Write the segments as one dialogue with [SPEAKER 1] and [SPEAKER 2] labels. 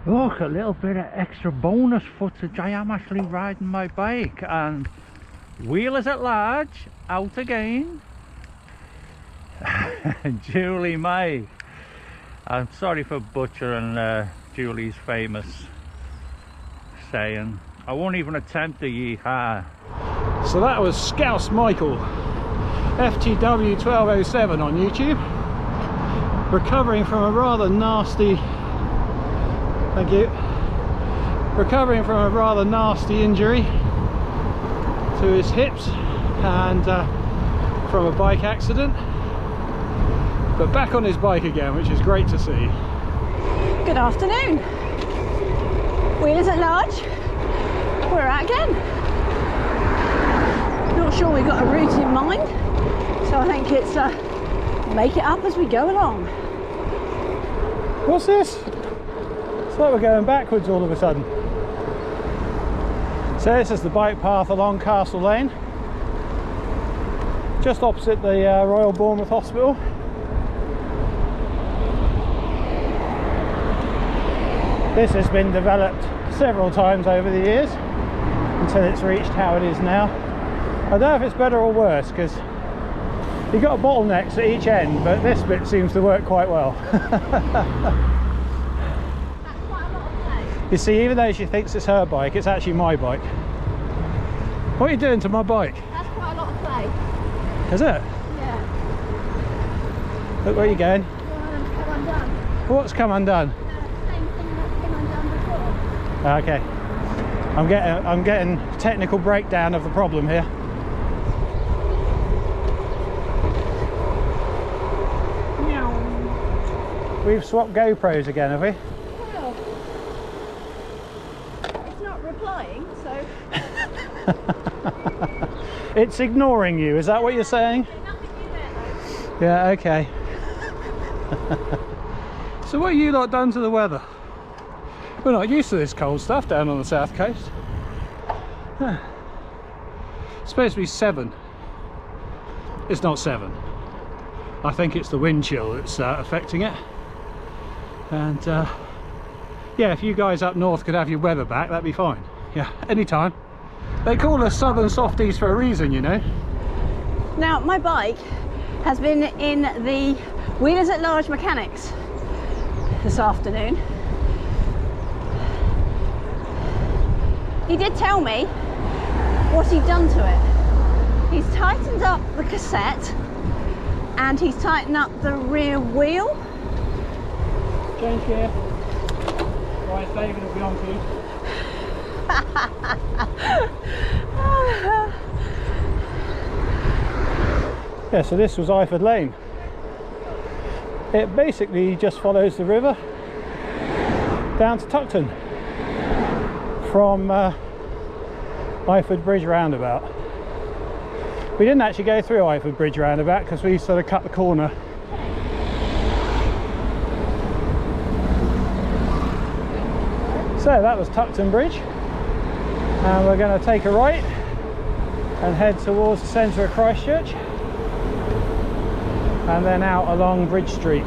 [SPEAKER 1] Look, a little bit of extra bonus footage. I am actually riding my bike, and wheelers at large, out again. Julie May. I'm sorry for butchering Julie's famous saying. I won't even attempt a yeehaw.
[SPEAKER 2] So that was Scouse Michael, FTW 1207 on YouTube, recovering from a rather nasty, thank you, recovering from a rather nasty injury to his hips and from a bike accident, but back on his bike again, which is great to see.
[SPEAKER 3] Good afternoon, wheelers at large. We're out again. Not sure we've got a route in mind, so I think it's make it up as we go along.
[SPEAKER 2] What's this? It's like we're going backwards all of a sudden. So this is the bike path along Castle Lane, just opposite the Royal Bournemouth Hospital. This has been developed several times over the years until it's reached how it is now. I don't know if it's better or worse, because you've got bottlenecks at each end, but this bit seems to work quite well. You see, even though she thinks it's her bike, it's actually my bike. What are you doing to my bike?
[SPEAKER 3] That's quite a lot of play.
[SPEAKER 2] Is it?
[SPEAKER 3] Yeah.
[SPEAKER 2] Look where you're going.
[SPEAKER 3] Come undone.
[SPEAKER 2] What's come undone?
[SPEAKER 3] Same thing that's been undone before.
[SPEAKER 2] Okay. I'm getting technical breakdown of the problem here. We've swapped GoPros again, have we?
[SPEAKER 3] Well, it's not replying, so...
[SPEAKER 2] It's ignoring you, is that what you're saying?
[SPEAKER 3] Nothing new there, though.
[SPEAKER 2] Yeah, okay. So what have you lot done to the weather? We're not used to this cold stuff down on the south coast. Huh. It's supposed to be 7. It's not 7. I think it's the wind chill that's affecting it. And yeah, if you guys up north could have your weather back, that'd be fine. Yeah, anytime. They call us southern softies for a reason, you know.
[SPEAKER 3] Now, my bike has been in the Wheelers at Large mechanics this afternoon. He did tell me what he'd done to it. He's tightened up the cassette and he's tightened up the rear wheel.
[SPEAKER 2] Change gear. Right, David will be on to you. Yeah, so this was Iford Lane. It basically just follows the river down to Tuckton from Iford Bridge roundabout. We didn't actually go through Iford Bridge roundabout because we sort of cut the corner. So that was Tuckton Bridge, and we're going to take a right and head towards the centre of Christchurch and then out along Bridge Street.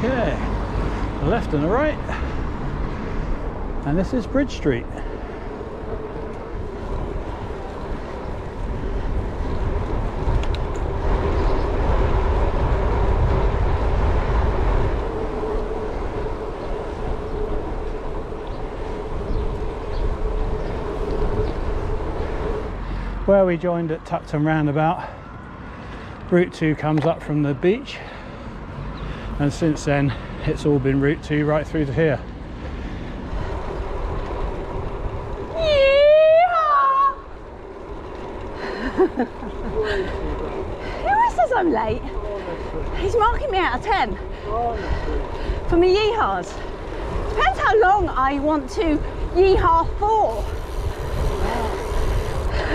[SPEAKER 2] Okay. A left and a right, and this is Bridge Street. Where we joined at Tuckton roundabout, Route 2 comes up from the beach, and since then it's all been Route 2 right through to here.
[SPEAKER 3] Yeehaw! Who says I'm late? He's marking me out of 10 for me yeehaws. Depends how long I want to yeehaw for.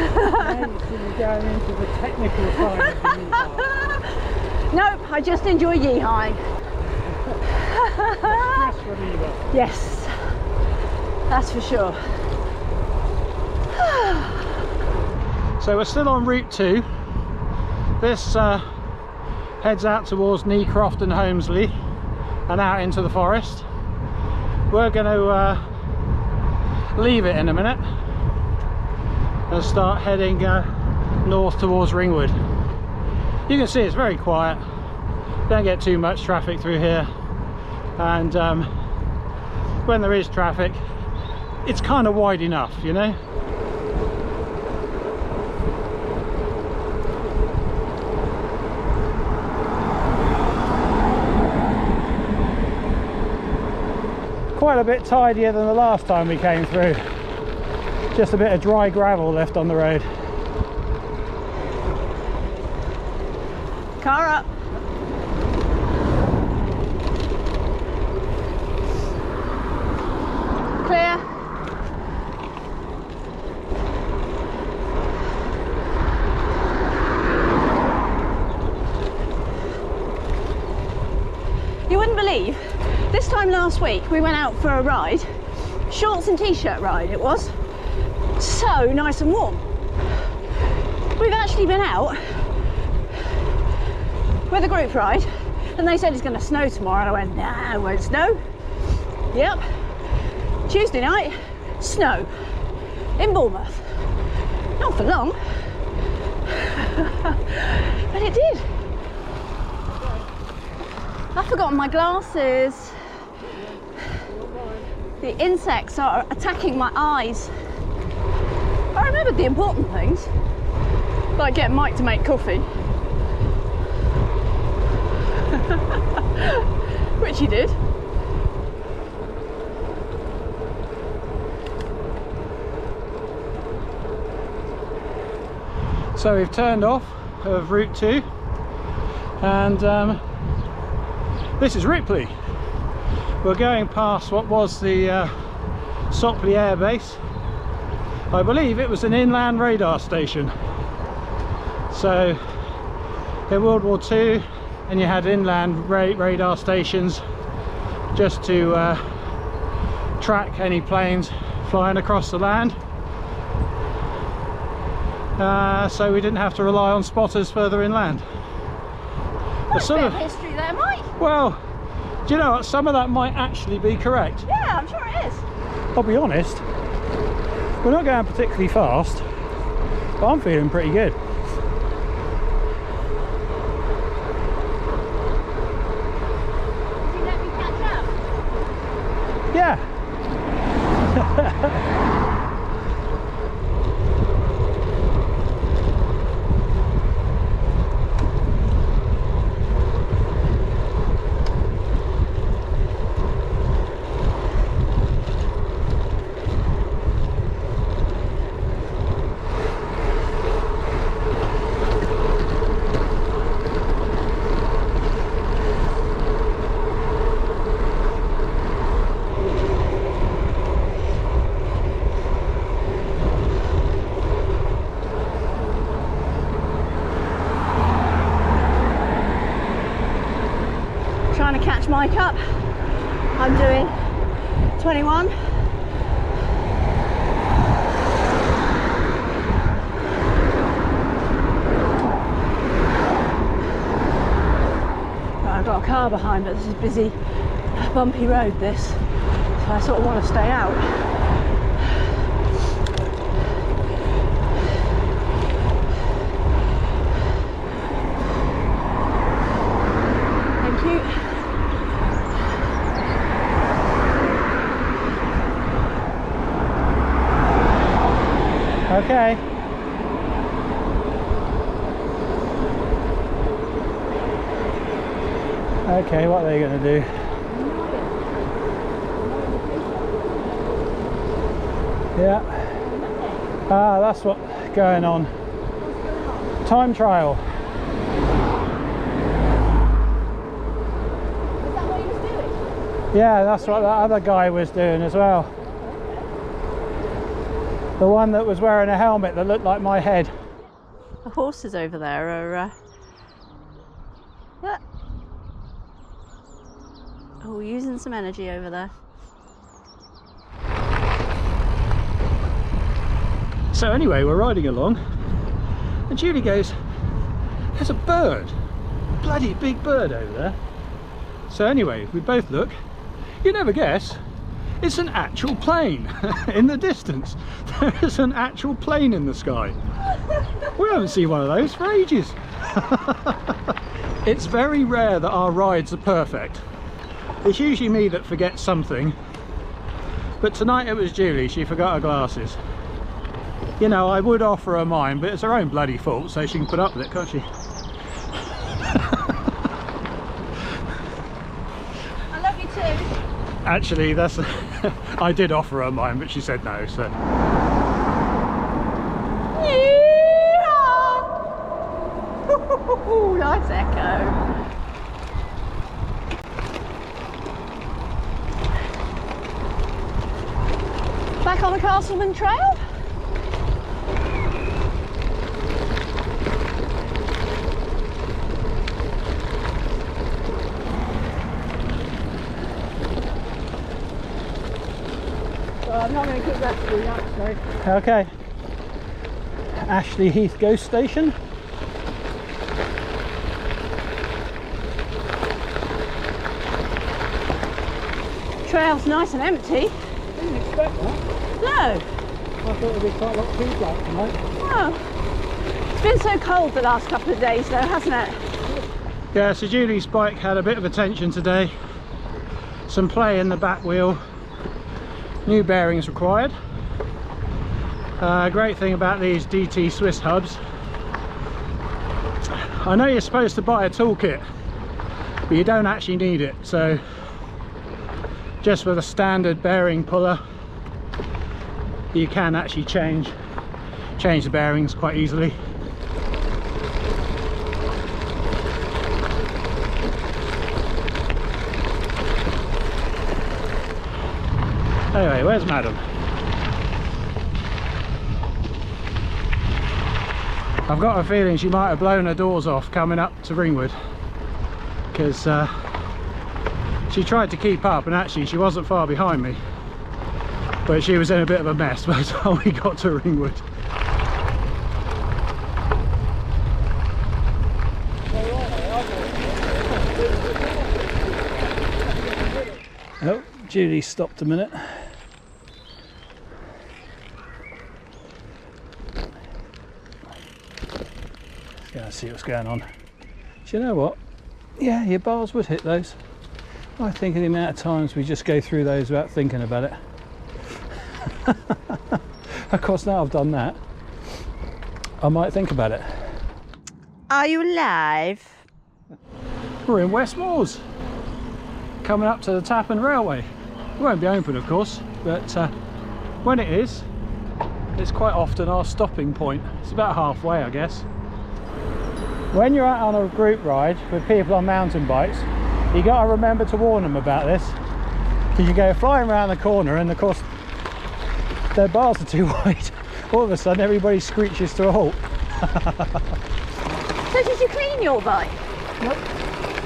[SPEAKER 2] Now you're going into the technical side of the yeehaw.
[SPEAKER 3] Nope, I just enjoy yeehawing.
[SPEAKER 2] Stress reliever.
[SPEAKER 3] Yes, that's for sure.
[SPEAKER 2] So we're still on Route 2. This heads out towards Kneecroft and Holmesley and out into the forest. We're going to leave it in a minute and start heading north towards Ringwood. You can see it's very quiet, don't get too much traffic through here, and when there is traffic it's kind of wide enough, you know. Quite a bit tidier than the last time we came through. Just a bit of dry gravel left on the road.
[SPEAKER 3] Car up. Clear. You wouldn't believe, this time last week we went out for a ride, shorts and t-shirt ride it was, so nice and warm. We've actually been out with a group ride and they said it's going to snow tomorrow, and I went, nah, it won't snow. Yep, Tuesday night, snow in Bournemouth. Not for long, but it did. I've forgotten my glasses. The insects are attacking my eyes. I remembered the important things, like getting Mike to make coffee. Which he did.
[SPEAKER 2] So we've turned off of Route 2 and this is Ripley. We're going past what was the Sopley Air Base. I believe it was an inland radar station. So in World War II, and you had inland radar stations just to track any planes flying across the land. So we didn't have to rely on spotters further inland.
[SPEAKER 3] That's a bit of history there, Mike.
[SPEAKER 2] Well, do you know what? Some of that might actually be correct.
[SPEAKER 3] Yeah, I'm sure it is.
[SPEAKER 2] I'll be honest, we're not going particularly fast, but I'm feeling pretty good.
[SPEAKER 3] Did you let me catch up?
[SPEAKER 2] Yeah.
[SPEAKER 3] Trying to catch Mike up. I'm doing 21. Right, I've got a car behind, but this is busy, bumpy road this, so I sort of want to stay out. Thank you.
[SPEAKER 2] Okay. Okay, what are they going to do? Yeah. Ah, that's what's going on. Time trial.
[SPEAKER 3] Is that what he was doing?
[SPEAKER 2] Yeah, that's what that other guy was doing as well. The one that was wearing a helmet that looked like my head.
[SPEAKER 3] The horses over there are... yeah. Oh, we're using some energy over there.
[SPEAKER 2] So anyway, we're riding along and Julie goes, there's a bird, bloody big bird over there. So anyway, we both look, you never guess, it's an actual plane in the distance. There is an actual plane in the sky. We haven't seen one of those for ages. It's very rare that our rides are perfect. It's usually me that forgets something, but tonight it was Julie. She forgot her glasses. You know, I would offer her mine, but it's her own bloody fault, so she can put up with it, can't she?
[SPEAKER 3] I love you too.
[SPEAKER 2] Actually, that's I did offer her mine, but she said no, so.
[SPEAKER 3] Yeehaw! Nice echo. Back on the Castleman trail. I'm not going to keep that for you, actually.
[SPEAKER 2] Okay. Ashley Heath Ghost Station.
[SPEAKER 3] Trail's nice and empty.
[SPEAKER 2] Didn't expect that.
[SPEAKER 3] No.
[SPEAKER 2] I thought there'd be quite a lot of people out tonight.
[SPEAKER 3] Oh. It's been so cold the last couple of days though, hasn't it?
[SPEAKER 2] Yeah, so Julie's bike had a bit of attention today. Some play in the back wheel. New bearings required. Great thing about these DT Swiss hubs, I know you're supposed to buy a toolkit, but you don't actually need it. So just with a standard bearing puller, you can actually change the bearings quite easily. Anyway, where's Madam? I've got a feeling she might have blown her doors off coming up to Ringwood, because she tried to keep up and actually she wasn't far behind me, but she was in a bit of a mess by the time we got to Ringwood. Oh, Julie stopped a minute. Let's see what's going on. Do you know what? Yeah, your bars would hit those. I think of the amount of times we just go through those without thinking about it. Of course, now I've done that, I might think about it.
[SPEAKER 3] Are you live?
[SPEAKER 2] We're in West Moors, coming up to the Tappan Railway. It won't be open, of course, but when it is, it's quite often our stopping point. It's about halfway, I guess. When you're out on a group ride with people on mountain bikes, you got to remember to warn them about this, because you go flying around the corner and of course their bars are too wide. All of a sudden everybody screeches to a halt.
[SPEAKER 3] So did you clean your bike?
[SPEAKER 2] Nope.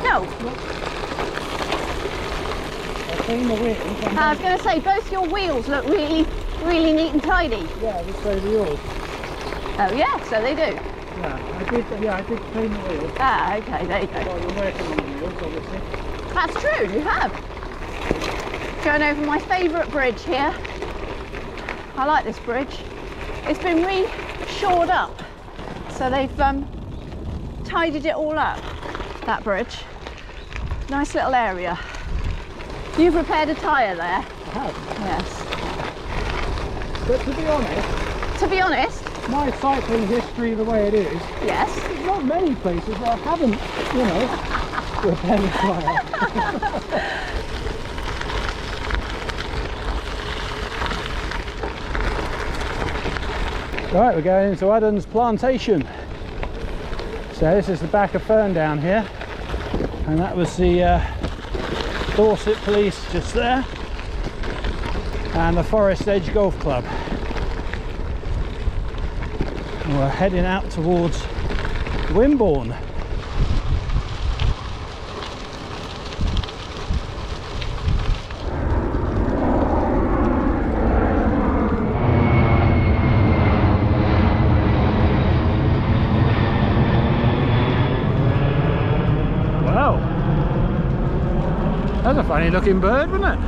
[SPEAKER 3] No?
[SPEAKER 2] Nope. I cleaned the wheels.
[SPEAKER 3] I was going to say, both your wheels look really, really neat and tidy.
[SPEAKER 2] Yeah, this way the yours.
[SPEAKER 3] Oh yeah, so they do.
[SPEAKER 2] Yeah, I did clean the wheels.
[SPEAKER 3] Ah, okay, there you go.
[SPEAKER 2] Well, you're working on the wheels, obviously.
[SPEAKER 3] That's true, you have. Going over my favourite bridge here. I like this bridge. It's been re-shored up, so they've tidied it all up, that bridge. Nice little area. You've repaired a tyre there?
[SPEAKER 2] I have.
[SPEAKER 3] Yes.
[SPEAKER 2] But to be honest, my cycling history the way it is,
[SPEAKER 3] yes,
[SPEAKER 2] there's not many places where I haven't, you know, repaired a tyre. Right, we're going into Adam's plantation. So this is the back of Ferndown here, and that was the Dorset Police just there, and the Forest Edge Golf Club. And we're heading out towards Wimborne. That's a funny looking bird, wasn't it?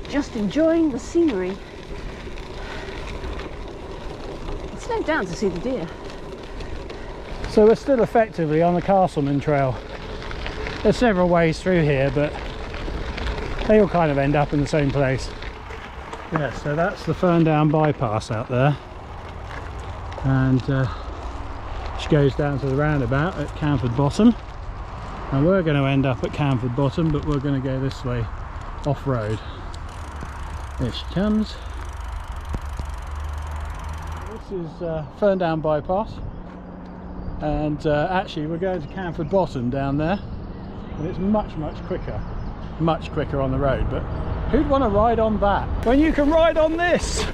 [SPEAKER 3] Just enjoying the scenery. It slowed down to see the deer.
[SPEAKER 2] So we're still effectively on the Castleman trail. There's several ways through here, but they all kind of end up in the same place. Yeah, so that's the Ferndown bypass out there, and which goes down to the roundabout at Canford Bottom, and we're going to end up at Canford Bottom, but we're going to go this way off-road. There she comes. This is Ferndown bypass, and actually we're going to Canford Bottom down there, and it's much quicker on the road, but who'd want to ride on that when you can ride on this?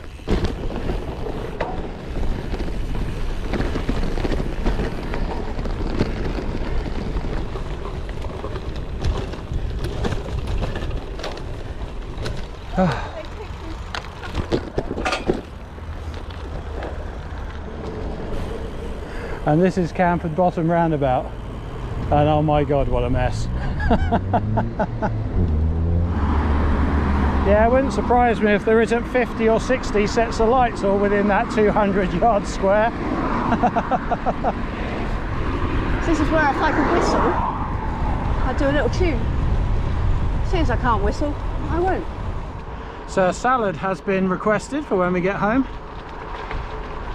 [SPEAKER 2] And this is Canford Bottom roundabout, and oh my god, what a mess. Yeah, it wouldn't surprise me if there isn't 50 or 60 sets of lights all within that 200-yard square.
[SPEAKER 3] This is where if I could whistle, I'd do a little tune. As soon as I can't whistle, I won't.
[SPEAKER 2] So a salad has been requested for when we get home.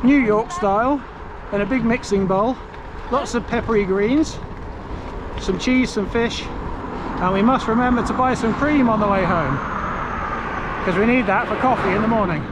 [SPEAKER 2] New York style, in a big mixing bowl. Lots of peppery greens, some cheese, some fish, and we must remember to buy some cream on the way home, because we need that for coffee in the morning.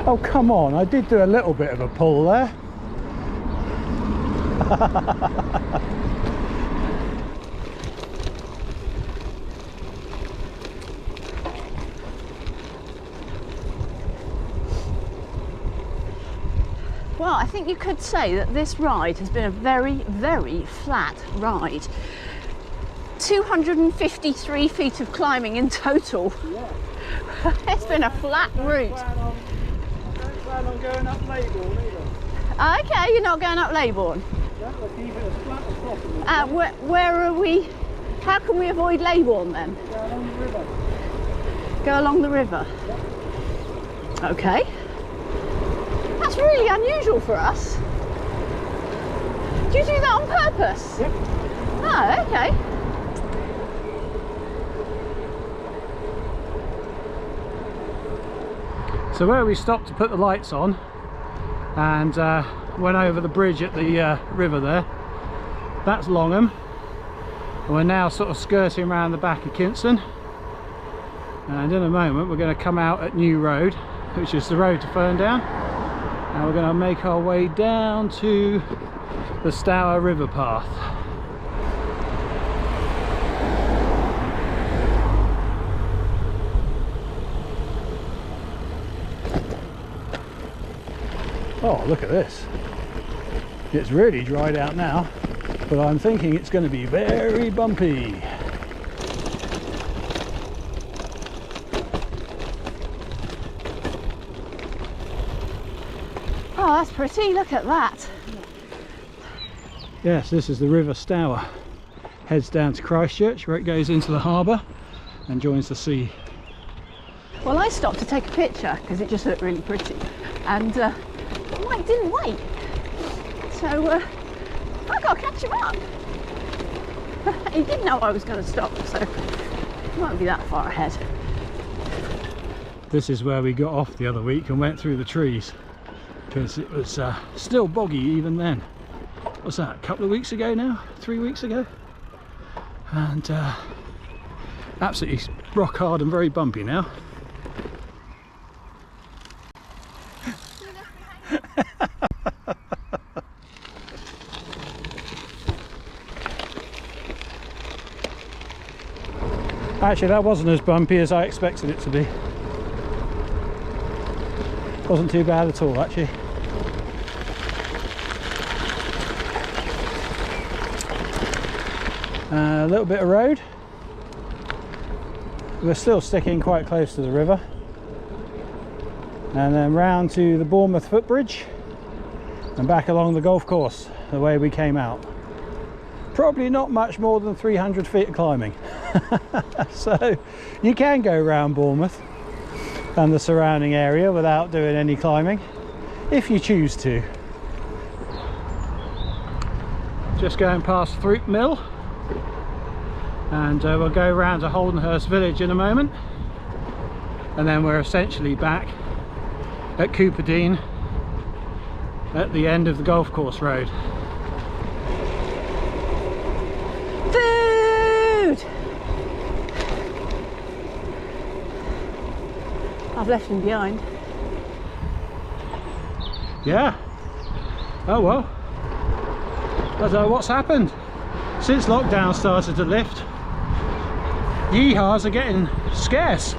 [SPEAKER 2] Oh come on, I did do a little bit of a pull there.
[SPEAKER 3] Well, I think you could say that this ride has been a very, very flat ride. 253 feet of climbing in total.
[SPEAKER 2] Yeah.
[SPEAKER 3] It's been a flat route.
[SPEAKER 2] I don't plan on going up Leybourne either.
[SPEAKER 3] Okay, you're not going up Leybourne.
[SPEAKER 2] Yeah, we'll keep it as flat as possible.
[SPEAKER 3] Where are we? How can we avoid Leybourne then?
[SPEAKER 2] Go along the river.
[SPEAKER 3] Go along the river?
[SPEAKER 2] Yeah.
[SPEAKER 3] Okay. That's really unusual for us. Do you do that on purpose?
[SPEAKER 2] Yep.
[SPEAKER 3] Oh, okay.
[SPEAKER 2] So where we stopped to put the lights on and went over the bridge at the river there, that's Longham, and we're now sort of skirting around the back of Kinston, and in a moment we're going to come out at New Road, which is the road to Ferndown, and we're going to make our way down to the Stour river path. Oh, look at this. It's really dried out now, but I'm thinking it's going to be very bumpy.
[SPEAKER 3] Oh, that's pretty. Look at that.
[SPEAKER 2] Yes, this is the River Stour. Heads down to Christchurch, where it goes into the harbour and joins the sea.
[SPEAKER 3] Well, I stopped to take a picture because it just looked really pretty, and Mike didn't wait, so I got to catch him up. He didn't know I was going to stop, so he won't be that far ahead.
[SPEAKER 2] This is where we got off the other week and went through the trees, because it was still boggy even then. What's that, a couple of weeks ago now? 3 weeks ago? and absolutely rock hard and very bumpy now. Actually, that wasn't as bumpy as I expected it to be. Wasn't too bad at all, actually. A little bit of road. We're still sticking quite close to the river. And then round to the Bournemouth footbridge and back along the golf course the way we came out. Probably not much more than 300 feet of climbing. So you can go around Bournemouth and the surrounding area without doing any climbing if you choose to. Just going past Throop Mill, and we'll go round to Holdenhurst village in a moment, and then we're essentially back at Cooperdene at the end of the golf course road.
[SPEAKER 3] Food! I've left him behind.
[SPEAKER 2] Yeah. Oh well. I don't know what's happened. Since lockdown started to lift, yeehaws are getting scarce.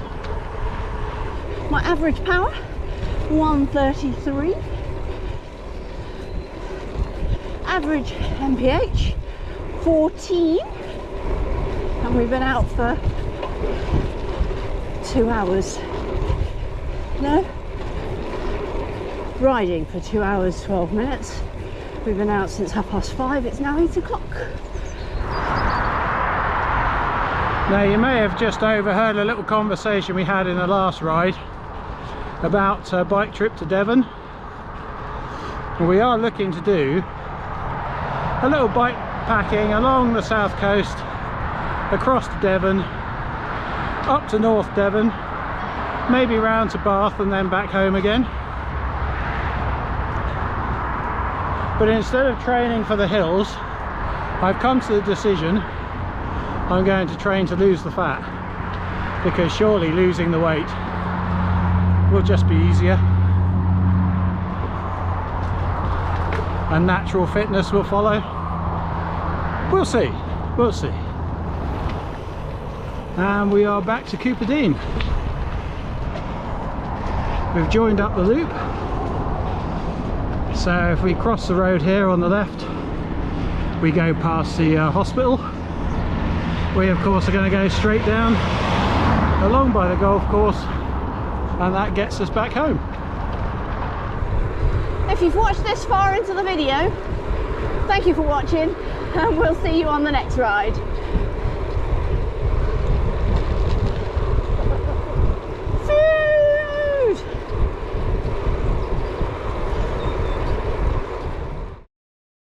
[SPEAKER 3] My average power, 133. Average MPH, 14. And we've been out for 2 hours. No? Riding for 2 hours, 12 minutes. We've been out since 5:30. It's now 8 o'clock.
[SPEAKER 2] Now you may have just overheard a little conversation we had in the last ride about a bike trip to Devon. We are looking to do a little bike packing along the south coast, across to Devon, up to North Devon, maybe round to Bath and then back home again. But instead of training for the hills, I've come to the decision I'm going to train to lose the fat, because surely losing the weight will just be easier and natural fitness will follow. We'll see, we'll see. And we are back to Cooperdene. We've joined up the loop, so if we cross the road here on the left, we go past the hospital. We of course are going to go straight down along by the golf course, and that gets us back home.
[SPEAKER 3] If you've watched this far into the video, thank you for watching, and we'll see you on the next ride.